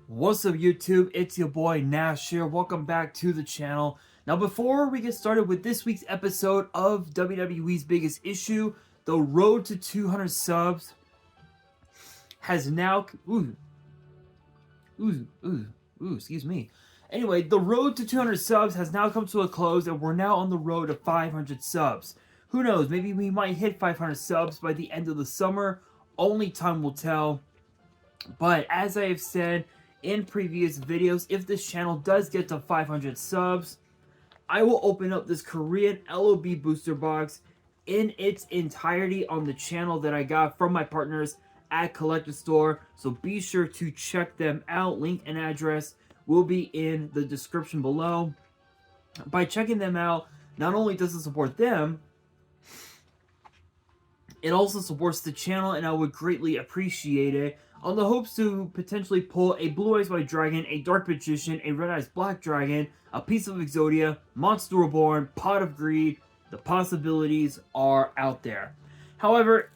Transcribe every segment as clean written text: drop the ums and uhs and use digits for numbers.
What's up YouTube, it's your boy Nash here, welcome back to the channel. Now before we get started with this week's episode of WWE's Biggest Issue, the road to 200 subs has now... excuse me. Anyway, the road to 200 subs has now come to a close and we're now on the road to 500 subs. Who knows, maybe we might hit 500 subs by the end of the summer, only time will tell. But as I have said in previous videos, if this channel does get to 500 subs, I will open up this Korean LOB booster box in its entirety on the channel that I got from my partners at Collector Store. So be sure to check them out. Link and address will be in the description below. By checking them out, not only does it support them, it also supports the channel, and I would greatly appreciate it. On the hopes to potentially pull a Blue Eyes White Dragon, a Dark Magician, a Red Eyes Black Dragon, a Piece of Exodia, Monster Reborn, Pot of Greed. The possibilities are out there. However,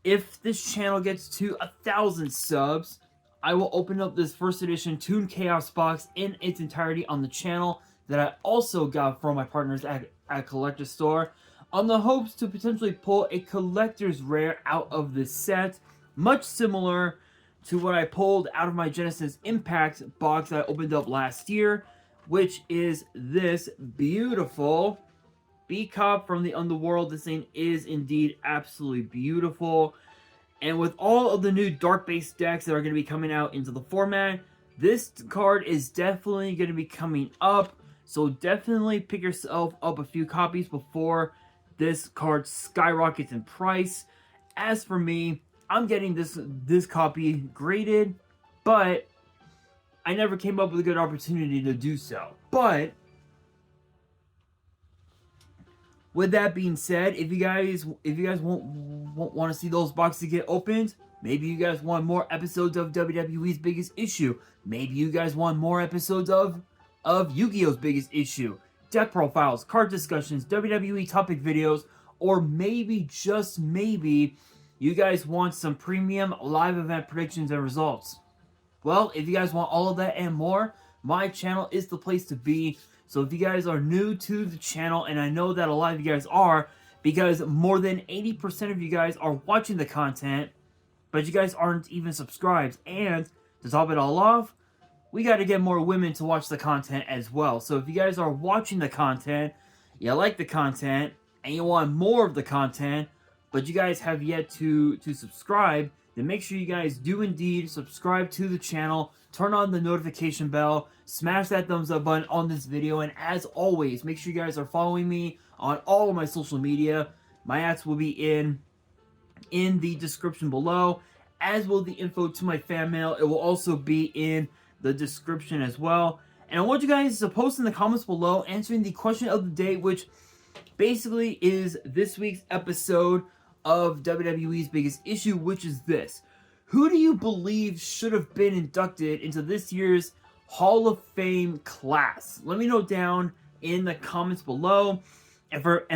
if this channel gets to 1,000 subs, I will open up this first edition Toon Chaos box in its entirety on the channel that I also got from my partners at Collector Store, on the hopes to potentially pull a collector's rare out of this set, much similar to what I pulled out of my Genesis Impact box that I opened up last year, which is this beautiful B-Cop from the Underworld. This thing is indeed absolutely beautiful. And with all of the new dark-based decks that are going to be coming out into the format, this card is definitely going to be coming up. So definitely pick yourself up a few copies before this card skyrockets in price. As for me, I'm getting this copy graded, but I never came up with a good opportunity to do so. But with that being said, if you guys want to see those boxes get opened, maybe you guys want more episodes of WWE's Biggest Issue, maybe you guys want more episodes of Yu-Gi-Oh's Biggest Issue, deck profiles, card discussions, WWE topic videos, or maybe, just maybe, you guys want some premium live event predictions and results. Well, if you guys want all of that and more, my channel is the place to be. So if you guys are new to the channel, and I know that a lot of you guys are, because more than 80% of you guys are watching the content, but you guys aren't even subscribed. And to top it all off, we got to get more women to watch the content as well. So if you guys are watching the content, you like the content, and you want more of the content, but you guys have yet to subscribe, then make sure you guys do indeed subscribe to the channel, turn on the notification bell, smash that thumbs up button on this video, and as always, make sure you guys are following me on all of my social media. My ads will be in the description below, as will the info to my fan mail. It will also be in the description as well. And I want you guys to post in the comments below answering the question of the day, which basically is this week's episode of WWE's Biggest Issue, which is this: who do you believe should have been inducted into this year's Hall of Fame class? Let me know down in the comments below. And for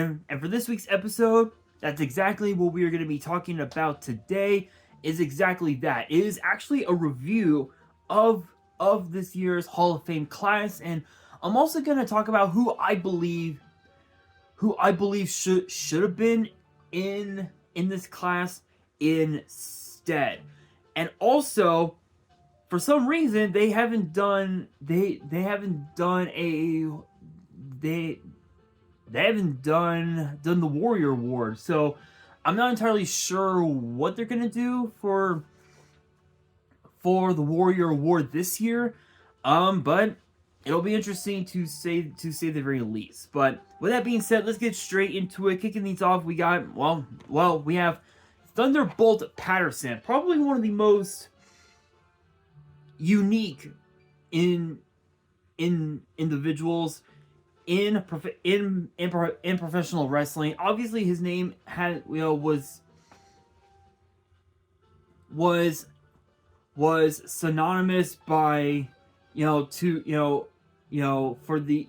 this week's episode, that's exactly what we are going to be talking about today. Is exactly that. It is actually a review of this year's Hall of Fame class, and I'm also going to talk about who I believe should have been in this class instead. And also, for some reason, they haven't done the Warrior Award. So I'm not entirely sure what they're gonna do for the Warrior Award this year. But it'll be interesting to say the very least. But with that being said, let's get straight into it. Kicking these off, we got we have Thunderbolt Patterson, probably one of the most unique individuals in professional wrestling. Obviously, his name was synonymous by for the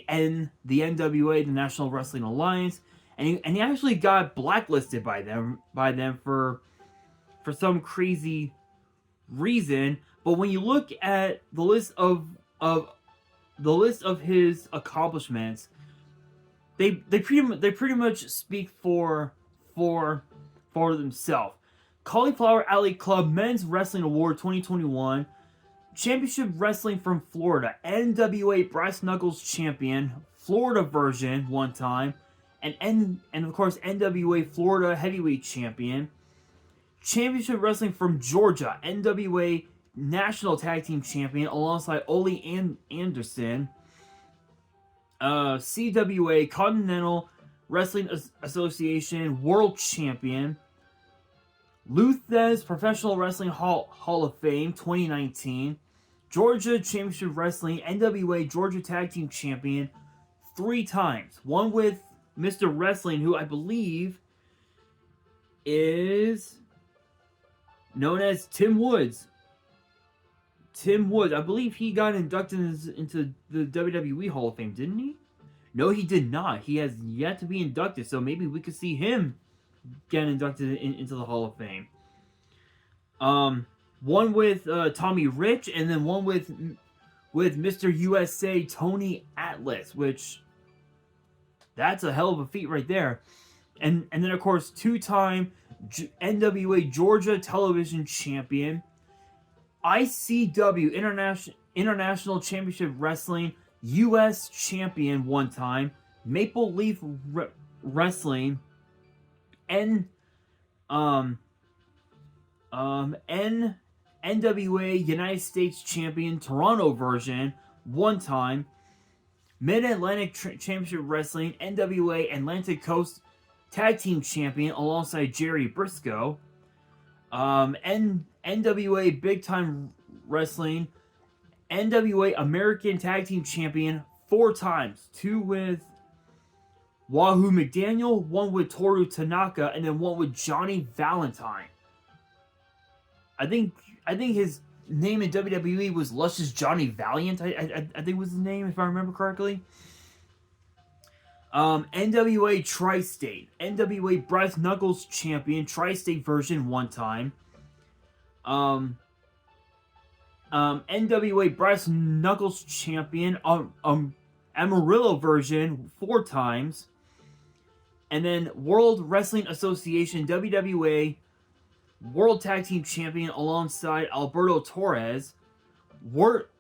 NWA, the National Wrestling Alliance, and he actually got blacklisted by them for some crazy reason. But when you look at the list of his accomplishments, they pretty much speak for themselves. Cauliflower Alley Club Men's Wrestling Award 2021, Championship Wrestling from Florida, NWA Brass Knuckles Champion, Florida version one time, and of course NWA Florida Heavyweight Champion, Championship Wrestling from Georgia, NWA National Tag Team Champion alongside Ole Anderson, CWA Continental Wrestling Association World Champion, Luthez Professional Wrestling Hall of Fame 2019, Georgia Championship Wrestling NWA Georgia Tag Team Champion 3 times. One with Mr. Wrestling, who I believe is known as Tim Woods. I believe he got inducted into the WWE Hall of Fame, didn't he? No, he did not. He has yet to be inducted, so maybe we could see him get inducted into the Hall of Fame. One with Tommy Rich, and then one with Mr. USA Tony Atlas, which that's a hell of a feat right there. And then of course 2-time NWA Georgia Television Champion, ICW International Championship Wrestling U.S. Champion one time, Maple Leaf Wrestling, NWA United States Champion Toronto version one time, Mid-Atlantic Championship Wrestling NWA Atlantic Coast Tag Team Champion alongside Jerry Briscoe, NWA Big Time Wrestling NWA American Tag Team Champion 4 times, 2 with Wahoo McDaniel, 1 with Toru Tanaka, and then 1 with Johnny Valentine. I think his name in WWE was Luscious Johnny Valiant. I think was his name, if I remember correctly. NWA Tri-State, NWA Brass Knuckles Champion, Tri-State version 1 time. NWA Brass Knuckles Champion, Amarillo version 4 times. And then World Wrestling Association, WWA World Tag Team Champion alongside Alberto Torres.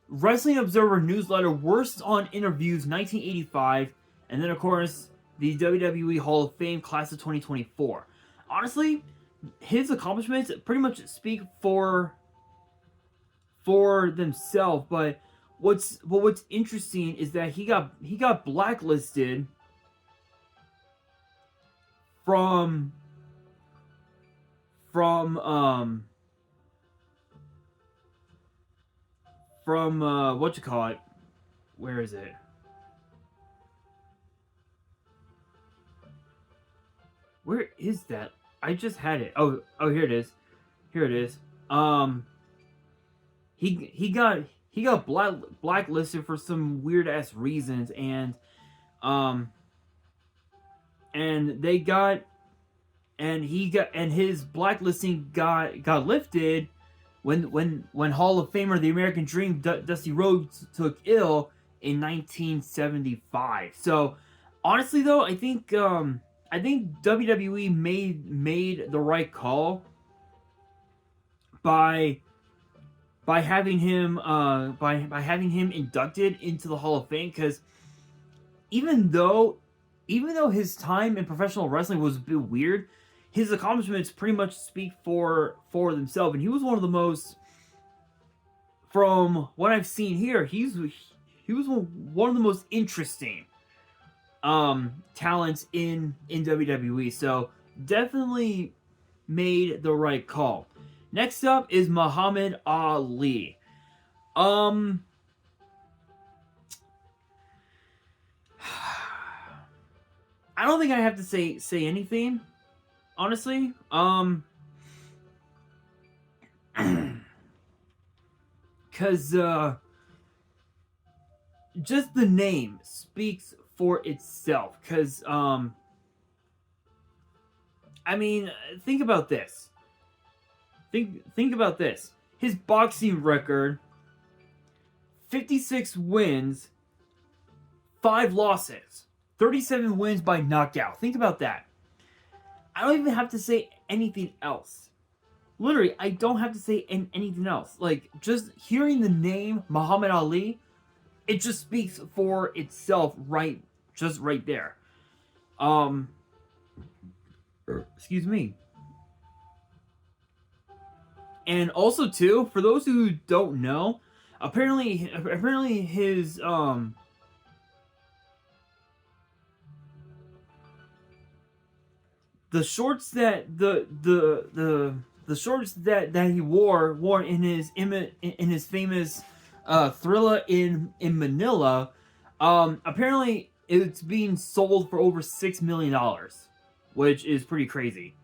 Wrestling Observer Newsletter Worst on Interviews 1985. And then, of course, the WWE Hall of Fame Class of 2024. Honestly, his accomplishments pretty much speak for themselves. But what's interesting is that he got blacklisted from what you call it? Where is it? Where is that? I just had it. Oh, here it is. Here it is. He got blacklisted for some weird ass reasons, and his blacklisting got lifted when Hall of Famer the American Dream Dusty Rhodes took ill in 1975. So honestly though, I think WWE made the right call by having him inducted into the Hall of Fame, because even though his time in professional wrestling was a bit weird, his accomplishments pretty much speak for themselves, and he was one of the most, from what I've seen here, he was one of the most interesting talents in WWE. So definitely made the right call. Next up is Muhammad Ali. I don't think I have to say anything, honestly. Cause just the name speaks for itself. Cause I mean, think about this. Think about this. His boxing record: 56 wins, 5 losses, 37 wins by knockout. Think about that. I don't even have to say anything else. Literally, I don't have to say anything else. Like, just hearing the name Muhammad Ali, it just speaks for itself right there. Excuse me. And also, too, for those who don't know, apparently his the shorts that the shorts that he wore in his famous Thrilla in Manila, apparently it's being sold for over $6 million, which is pretty crazy.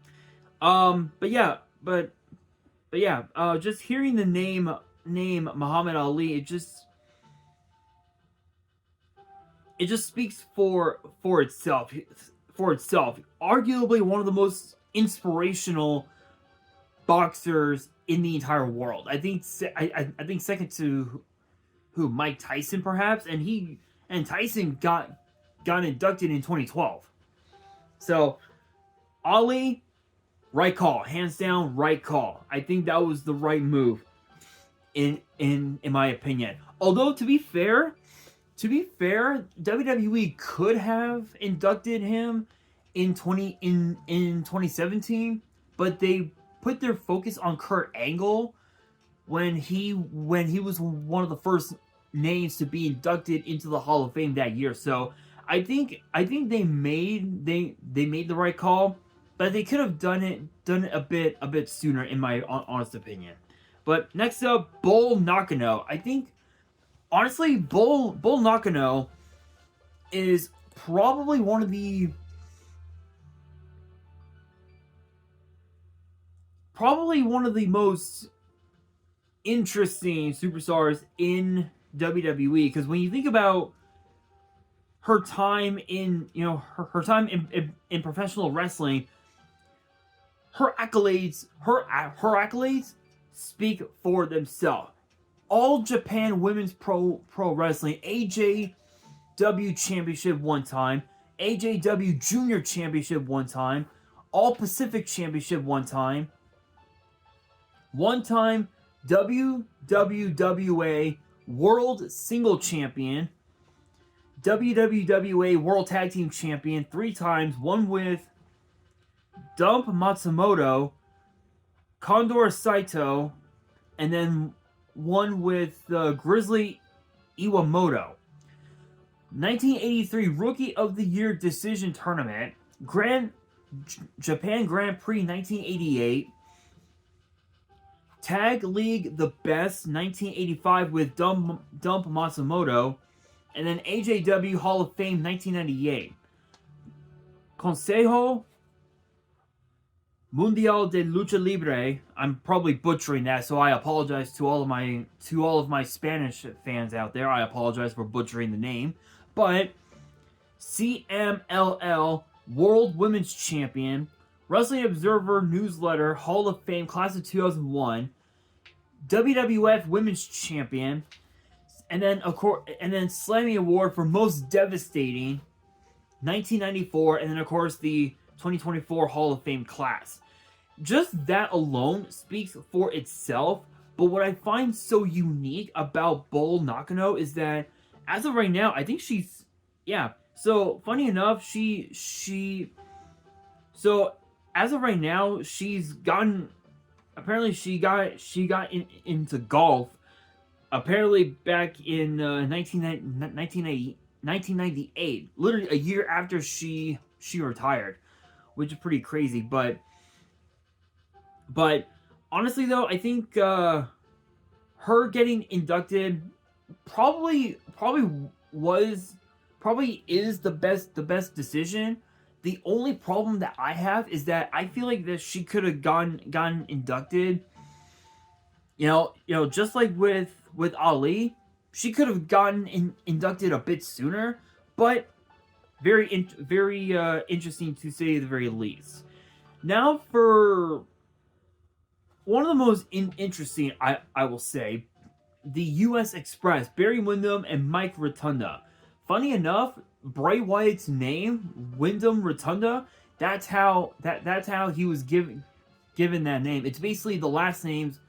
But yeah, just hearing the name Muhammad Ali, it just speaks for itself. Arguably one of the most inspirational boxers in the entire world. I think second to Mike Tyson perhaps, and Tyson got inducted in 2012. So Ali, right call, hands down, right call. I think that was the right move in my opinion. Although to be fair, WWE could have inducted him in 2017, but they put their focus on Kurt Angle when he was one of the first names to be inducted into the Hall of Fame that year. So I think they made the right call, but they could have done it a bit sooner, in my honest opinion. But next up, Bull Nakano. I think honestly, Bull Nakano is probably one of the most interesting superstars in WWE, because when you think about her time in her time in professional wrestling, her accolades speak for themselves. All Japan Women's Pro Wrestling, AJW Championship one time, AJW Junior Championship one time, All Pacific Championship one time WWWA World Single Champion, WWWA World Tag Team Champion 3 times, one with Dump Matsumoto, Condor Saito, and then one with Grizzly Iwamoto. 1983 Rookie of the Year Decision Tournament, Japan Grand Prix 1988, Tag League The Best 1985 with Dump Matsumoto, and then AJW Hall of Fame 1998. Consejo Mundial de Lucha Libre. I'm probably butchering that, so I apologize to all of my Spanish fans out there. I apologize for butchering the name. But CMLL World Women's Champion, Wrestling Observer Newsletter Hall of Fame Class of 2001, WWF Women's Champion, and then Slammy Award for Most Devastating 1994, and then of course the 2024 Hall of Fame class. Just that alone speaks for itself. But what I find so unique about Bull Nakano is that as of right now, I think she's So funny enough, so as of right now, she's gotten. Apparently, she got into golf. Apparently, back in 1998, literally a year after she retired, which is pretty crazy. But honestly, though, I think her getting inducted probably is the best decision. The only problem that I have is that I feel like that she could have gotten inducted. Just like with Ali, she could have gotten inducted a bit sooner. But very interesting to say the very least. Now for one of the most interesting, I will say, the U.S. Express, Barry Windham and Mike Rotunda. Funny enough, Bray Wyatt's name, Windham Rotunda, that's how he was given that name. It's basically the last names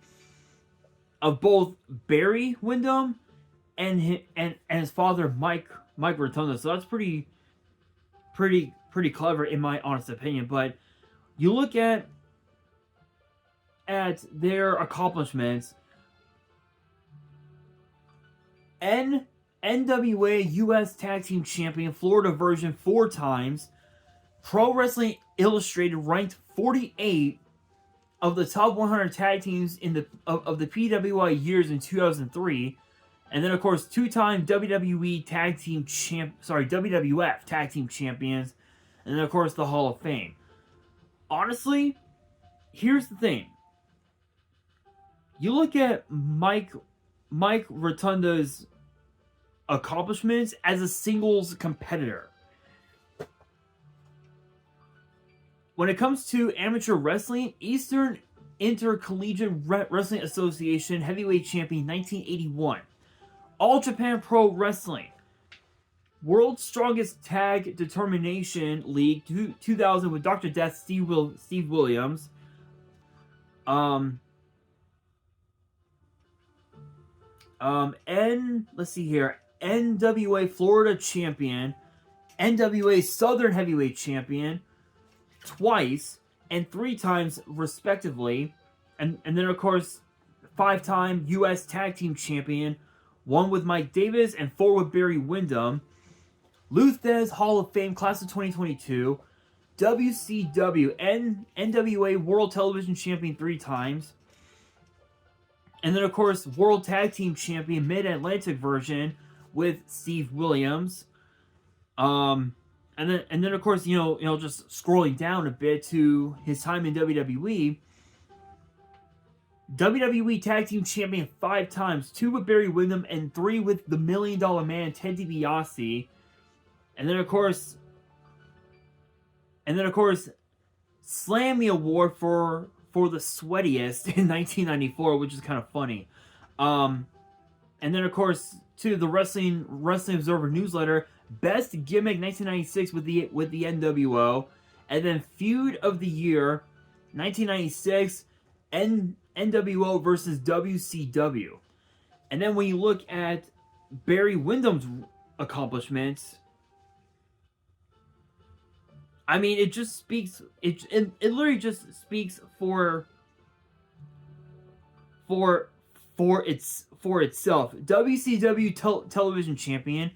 of both Barry Windham and his father Mike Rotunda. So that's pretty clever in my honest opinion. But you look at their accomplishments. NWA US Tag Team Champion, Florida version 4 times. Pro Wrestling Illustrated ranked 48 of the top 100 tag teams in of the PWI years in 2003. And then, of course, 2-time WWE Tag Team WWF Tag Team Champions. And then, of course, the Hall of Fame. Honestly, here's the thing. You look at Mike Rotunda's accomplishments as a singles competitor. When it comes to amateur wrestling, Eastern Intercollegiate Wrestling Association Heavyweight Champion 1981. All Japan Pro Wrestling. World's Strongest Tag Determination League 2000 with Dr. Death Steve Williams. Let's see here. NWA Florida Champion, NWA Southern Heavyweight Champion, twice, and 3 times respectively. And then, of course, 5-time U.S. Tag Team Champion, 1 with Mike Davis and 4 with Barry Windham. Lou Thesz Hall of Fame Class of 2022. WCW and NWA World Television Champion 3 times. And then, of course, World Tag Team Champion Mid-Atlantic version with Steve Williams. And then, of course, you know, just scrolling down a bit to his time in WWE. WWE Tag Team Champion 5 times, 2 with Barry Windham and 3 with the $1 Million Man Ted DiBiase. And then, of course, Slammy Award for the sweatiest in 1994, which is kind of funny. And then, of course, to the Wrestling Observer newsletter, Best Gimmick 1996 with the NWO, and then Feud of the Year 1996, NWO versus WCW. And then when you look at Barry Windham's accomplishments, I mean, it just speaks. It literally just speaks for itself. WCW Television Champion,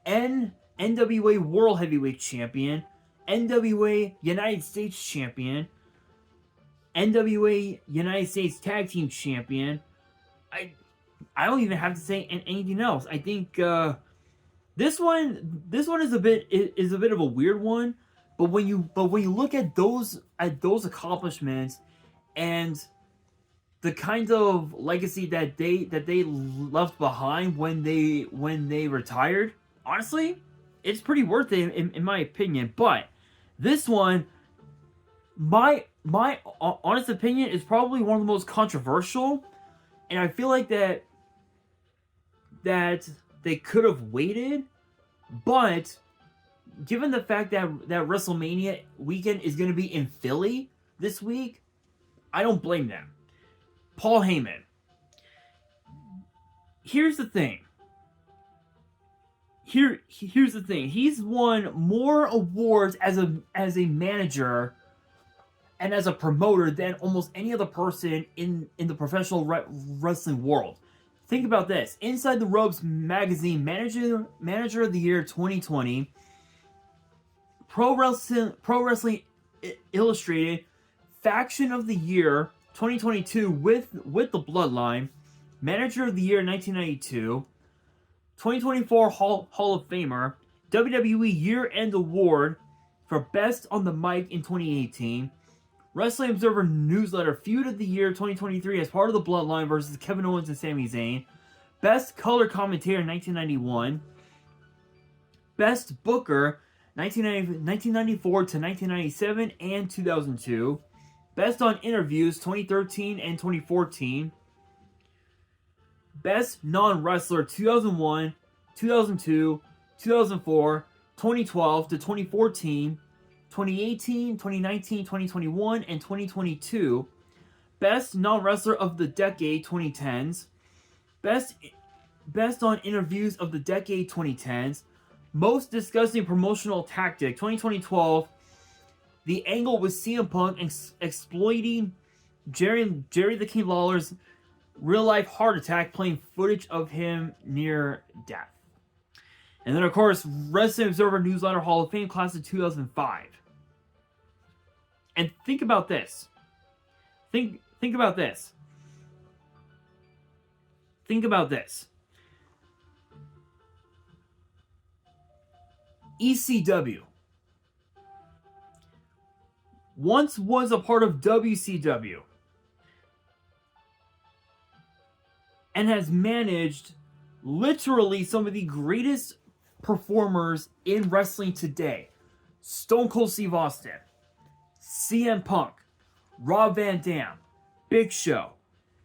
NWA World Heavyweight Champion, NWA United States Champion, NWA United States Tag Team Champion. I don't even have to say anything else. I think this one is a bit of a weird one. But when you look at those accomplishments and the kind of legacy that they left behind when they retired, honestly, it's pretty worth it in my opinion. But this one, my honest opinion, is probably one of the most controversial, and I feel like that they could have waited, but given the fact that WrestleMania weekend is going to be in Philly this week, I don't blame them. Paul Heyman. Here's the thing. Here's the thing. He's won more awards as a manager and as a promoter than almost any other person in the professional wrestling world. Think about this. Inside the Ropes magazine, Manager of the Year 2020, Pro Wrestling Illustrated Faction of the Year 2022 with the Bloodline, Manager of the Year 1992, 2024 Hall of Famer, WWE Year-End Award for Best on the Mic in 2018, Wrestling Observer Newsletter Feud of the Year 2023 as part of the Bloodline versus Kevin Owens and Sami Zayn, Best Color Commentator 1991, Best Booker 1994 to 1997 and 2002, Best on Interviews 2013 and 2014. Best Non-Wrestler 2001, 2002, 2004, 2012 to 2014, 2018, 2019, 2021, and 2022. Best Non-Wrestler of the Decade 2010s. Best on Interviews of the Decade 2010s. Most Disgusting Promotional Tactic 2012. The angle with CM Punk exploiting Jerry the King Lawler's real-life heart attack, playing footage of him near death. And then, of course, Wrestling Observer Newsletter Hall of Fame class of 2005. And think about this. Think about this. Think about this. ECW once was a part of WCW and has managed literally some of the greatest performers in wrestling today. Stone Cold Steve Austin, CM Punk, Rob Van Dam, Big Show,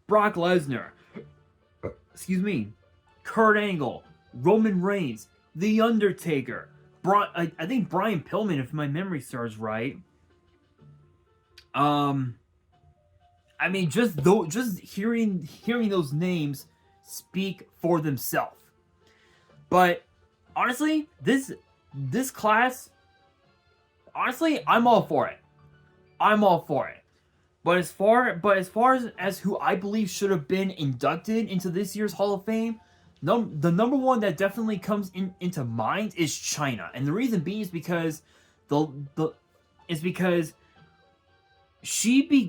Brock Lesnar, Kurt Angle, Roman Reigns, The Undertaker, I think Brian Pillman, if my memory serves right. I mean, just hearing those names speak for themselves. But honestly, this class, honestly, I'm all for it. I'm all for it. But as far as who I believe should have been inducted into this year's Hall of Fame, the number one that definitely comes into mind is Chyna, and the reason being is because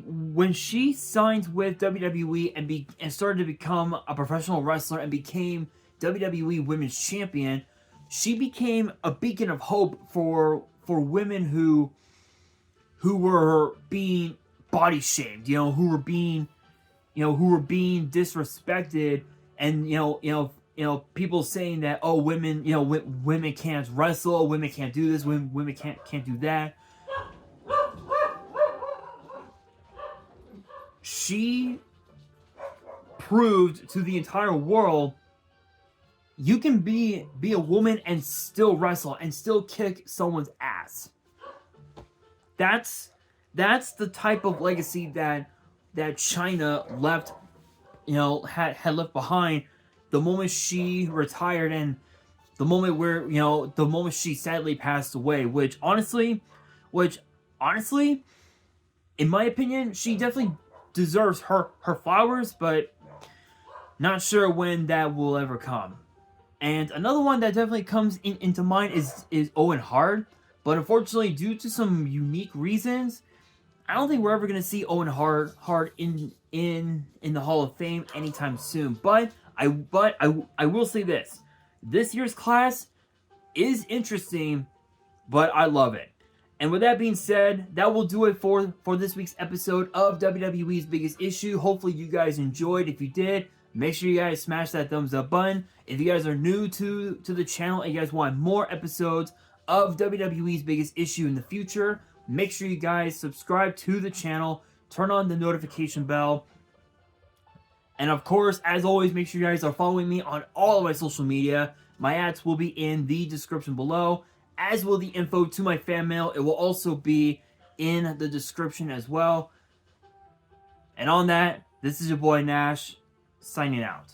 when she signed with WWE and started to become a professional wrestler and became WWE Women's Champion, she became a beacon of hope for women who were being body shamed, who were being disrespected, and people saying that, oh, women can't wrestle, women can't do this, women can't do that. She proved to the entire world you can be a woman and still wrestle and still kick someone's ass. That's the type of legacy that Chyna left, had left behind the moment she retired, and the moment she sadly passed away, which honestly, in my opinion, she definitely deserves her flowers, but not sure when that will ever come. And another one that definitely comes into mind is Owen Hart, but unfortunately, due to some unique reasons, I don't think we're ever gonna see Owen Hart in the Hall of Fame anytime soon. But I will say this: this year's class is interesting, but I love it. And with that being said, that will do it for this week's episode of WWE's Biggest Issue. Hopefully you guys enjoyed. If you did, make sure you guys smash that thumbs up button. If you guys are new to the channel and you guys want more episodes of WWE's Biggest Issue in the future, make sure you guys subscribe to the channel, turn on the notification bell, and of course, as always, make sure you guys are following me on all of my social media. My ads will be in the description below, as will the info to my fan mail. It will also be in the description as well. And on that, this is your boy Nash, signing out.